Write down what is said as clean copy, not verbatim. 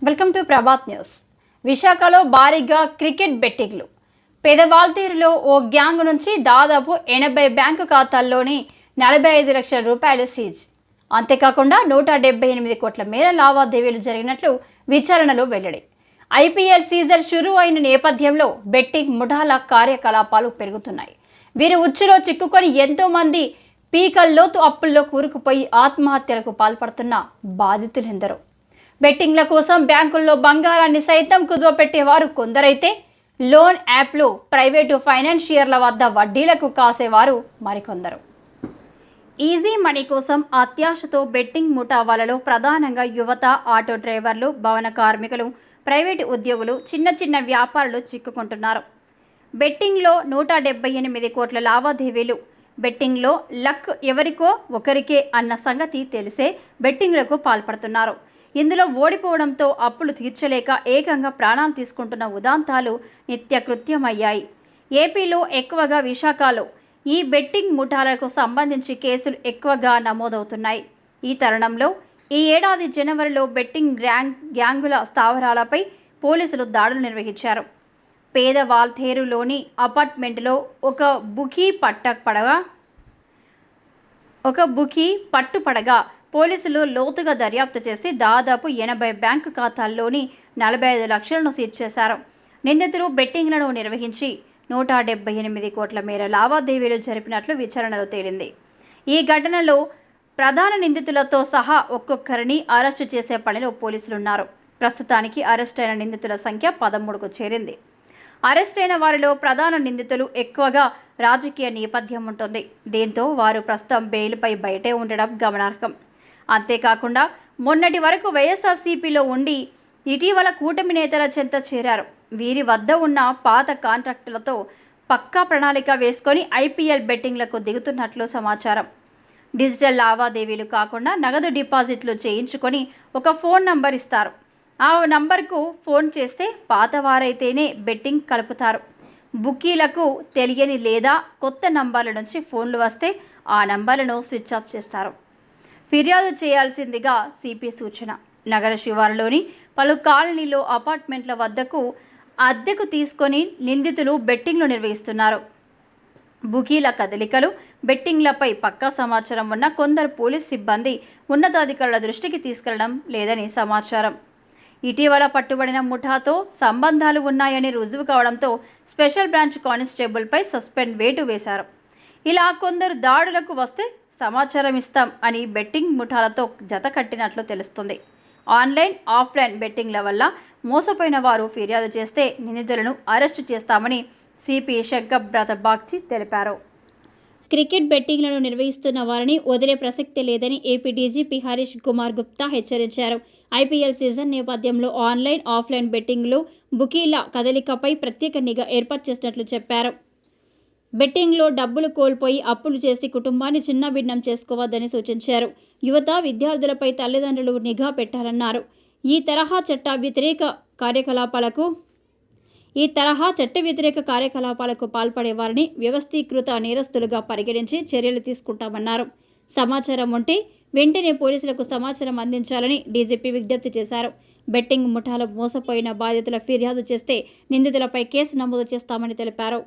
Welcome to Prabhat news. విశాఖలో భారీగా cricket బెట్టింగ్లు. పేదవాల్తీరులో ఓ గ్యాంగ్ నుంచి దాదాపు 80 బ్యాంకు ఖాతాల్లోని 45 లక్షల రూపాయలు సీజ్. అంతేకాకుండా 178 కోట్ల మేర లావాదేవీలు జరిగినట్లు విచారణలో వెల్లడి. ఐపీఎల్ సీజన్ షురూ అయిన నేపథ్యంలో బెట్టింగ్ ముఠాల కార్యకలాపాలు పెరుగుతున్నాయి. వీరి ఉచ్చులో చిక్కుకొని ఎంతో మంది పీకల్లోతు అప్పుల్లో కూరుకుపోయి ఆత్మహత్యలకు పాల్పడుతున్న బాధితులెందరో. బెట్టింగ్ల కోసం బ్యాంకుల్లో బంగారాన్ని సైతం కుదవపెట్టేవారు కొందరైతే లోన్ యాప్లు, ప్రైవేటు ఫైనాన్షియర్ల వద్ద వడ్డీలకు కాసేవారు మరికొందరు. ఈజీ మనీ కోసం అత్యాశతో బెట్టింగ్ ముఠావాలలో ప్రధానంగా యువత, ఆటో డ్రైవర్లు, భవన కార్మికులు, ప్రైవేటు ఉద్యోగులు, చిన్న చిన్న వ్యాపారులు చిక్కుకుంటున్నారు. బెట్టింగ్లో 178 కోట్ల లావాదేవీలు. బెట్టింగ్లో లక్ ఎవరికో ఒకరికే అన్న సంగతి తెలిసే బెట్టింగ్లకు పాల్పడుతున్నారు. ఇందులో ఓడిపోవడంతో అప్పులు తీర్చలేక ఏకంగా ప్రాణాలు తీసుకుంటున్న ఉదాంతాలు నిత్యకృత్యమయ్యాయి. ఏపీలో ఎక్కువగా విశాఖలో ఈ బెట్టింగ్ ముఠాలకు సంబంధించి కేసులు ఎక్కువగా నమోదవుతున్నాయి. ఈ తరుణంలో ఈ ఏడాది జనవరిలో బెట్టింగ్ గ్యాంగుల స్థావరాలపై పోలీసులు దాడులు నిర్వహించారు. పేదవాల్తేరులోని అపార్ట్మెంట్లో ఒక బుకీ పట్టుపడగా పోలీసులు లోతుగా దర్యాప్తు చేసి దాదాపు 80 బ్యాంకు ఖాతాల్లోని 45 లక్షలను సీజ్ చేశారు. నిందితులు బెట్టింగ్లను నిర్వహించి 178 కోట్ల మేర లావాదేవీలు జరిపినట్లు విచారణలో తేలింది. ఈ ఘటనలో ప్రధాన నిందితులతో సహా ఒక్కొక్కరిని అరెస్టు చేసే పనిలో పోలీసులున్నారు. ప్రస్తుతానికి అరెస్టైన నిందితుల సంఖ్య 13కు చేరింది. అరెస్టైన వారిలో ప్రధాన నిందితులు ఎక్కువగా రాజకీయ నేపథ్యం ఉంటుంది. దీంతో వారు ప్రస్తుతం బెయిల్పై బయటే ఉండడం గమనార్హం. అంతేకాకుండా మొన్నటి వరకు వైఎస్ఆర్సీపీలో ఉండి ఇటీవల కూటమి నేతల చెంత చేరారు. వీరి వద్ద ఉన్న పాత కాంట్రాక్టులతో పక్కా ప్రణాళిక వేసుకొని ఐపీఎల్ బెట్టింగ్లకు దిగుతున్నట్లు సమాచారం. డిజిటల్ లావాదేవీలు కాకుండా నగదు డిపాజిట్లు చేయించుకొని ఒక ఫోన్ నంబర్ ఇస్తారు. ఆ నంబర్కు ఫోన్ చేస్తే పాతవారైతేనే బెట్టింగ్ కలుపుతారు. బుకీలకు తెలియని లేదా కొత్త నంబర్ల నుంచి ఫోన్లు వస్తే ఆ నంబర్లను స్విచ్ ఆఫ్ చేస్తారు. ఫిర్యాదు చేయాల్సిందిగా సిపి సూచన. నగర శివారులోని పలు కాలనీలో అపార్ట్మెంట్ల వద్దకు అద్దెకు తీసుకొని నిందితులు బెట్టింగ్లు నిర్వహిస్తున్నారు. బుకీల కదలికలు, బెట్టింగ్లపై పక్కా సమాచారం ఉన్న కొందరు పోలీస్ సిబ్బంది ఉన్నతాధికారుల దృష్టికి తీసుకెళ్లడం లేదని సమాచారం. ఇటీవల పట్టుబడిన ముఠాతో సంబంధాలు ఉన్నాయని రుజువు కావడంతో స్పెషల్ బ్రాంచ్ కానిస్టేబుల్పై సస్పెండ్ వేటు వేశారు. ఇలా కొందరు దాడులకు వస్తే సమాచారం ఇస్తాం అని బెట్టింగ్ ముఠాలతో జత కట్టినట్లు తెలుస్తుంది. ఆన్లైన్, ఆఫ్లైన్ బెట్టింగ్ల వల్ల మోసపోయిన వారు ఫిర్యాదు చేస్తే నిందితులను అరెస్టు చేస్తామని సిపి షగ్గబ్రత బాగ్చి తెలిపారు. క్రికెట్ బెట్టింగ్లను నిర్వహిస్తున్న వారిని వదిలే ప్రసక్తి లేదని ఏపీ డీజీపీ హరీష్ కుమార్ గుప్తా హెచ్చరించారు. ఐపీఎల్ సీజన్ నేపథ్యంలో ఆన్లైన్, ఆఫ్లైన్ బెట్టింగ్లు, బుకీల కదలికపై ప్రత్యేక నిఘా ఏర్పాటు చేసినట్లు చెప్పారు. బెట్టింగ్లో డబ్బులు కోల్పోయి అప్పులు చేసి కుటుంబాన్ని చిన్నభిన్నం చేసుకోవద్దని సూచించారు. యువత, విద్యార్థులపై తల్లిదండ్రులు నిఘా పెట్టాలన్నారు. ఈ తరహా చట్ట వ్యతిరేక కార్యకలాపాలకు పాల్పడే వారిని వ్యవస్థీకృత నేరస్తులుగా పరిగణించి చర్యలు తీసుకుంటామన్నారు. సమాచారం ఉంటే వెంటనే పోలీసులకు సమాచారం అందించాలని డీజీపీ విజ్ఞప్తి చేశారు. బెట్టింగ్ ముఠాలో మోసపోయిన బాధితుల ఫిర్యాదు చేస్తే నిందితులపై కేసు నమోదు చేస్తామని తెలిపారు.